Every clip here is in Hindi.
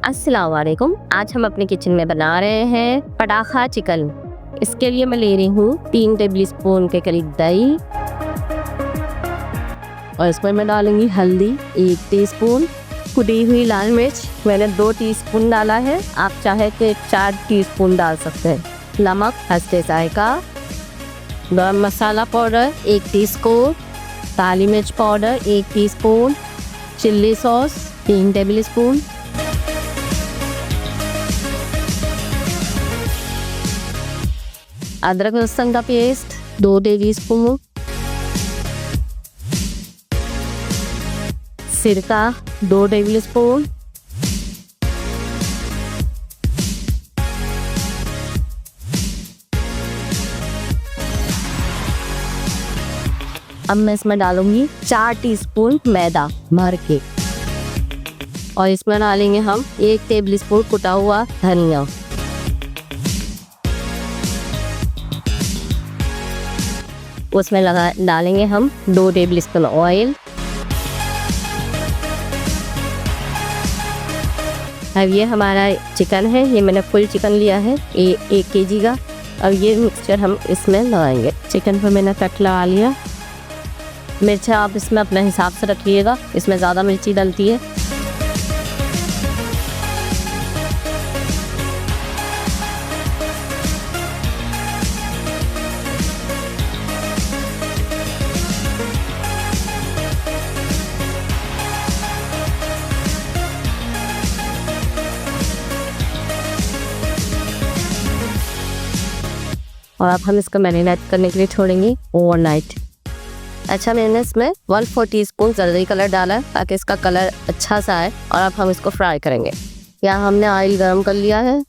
अस्सलाम वालेकुम। आज हम अपने किचन में बना रहे हैं पटाखा चिकन। इसके लिए मैं ले रही हूँ 3 टेबल स्पून के करीब दही और इसमें मैं डालूंगी हल्दी 1 टीस्पून, कुटी हुई लाल मिर्च मैंने 2 टीस्पून डाला है, आप चाहे तो 4 टीस्पून डाल सकते हैं, नमक हस्ते जायका, गरम मसाला पाउडर 1 टीस्पून, काली मिर्च powder 1 teaspoon, chilli sauce 3 table spoon, अदरक लहसुन का पेस्ट 2 टेबल स्पून, सिरका 2 टेबल स्पून, अब मैं इसमें डालूंगी 4 टीस्पून मैदा भर के और इसमें डालेंगे हम 1 टेबल स्पून कुटा हुआ धनिया। उसमें डालेंगे हम 2 टेबल स्पून ऑयल। अब ये हमारा चिकन है, ये मैंने फुल चिकन लिया है 1 केजी का। अब ये मिक्सचर हम इसमें लगाएंगे। चिकन पर मैंने कट लगा लिया। मिर्चा आप इसमें अपने हिसाब से रखिएगा, इसमें ज़्यादा मिर्ची डलती है। और अब हम इसको मैरिनेट करने के लिए छोड़ेंगे ओवरनाइट। अच्छा, मैंने इसमें 1/4 टीस्पून जल्दी कलर डाला है ताकि इसका कलर अच्छा सा आए। और अब हम इसको फ्राई करेंगे। यहाँ हमने ऑयल गरम कर लिया है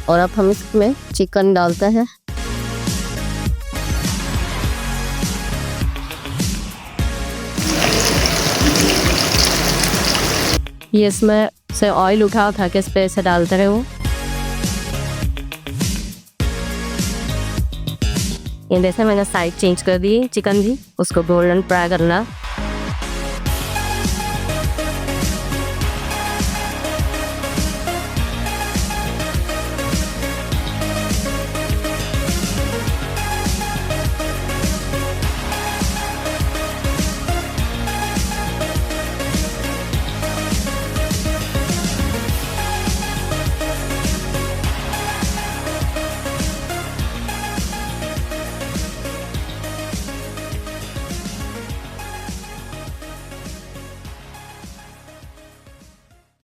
और अब हम इसमें चिकन डालते हैं। ये इसमें से ऑयल उठा के इस पे ऐसे डालते रहे वो। ये जैसे मैंने साइड चेंज कर दी चिकन की, उसको गोल्डन फ्राई करना।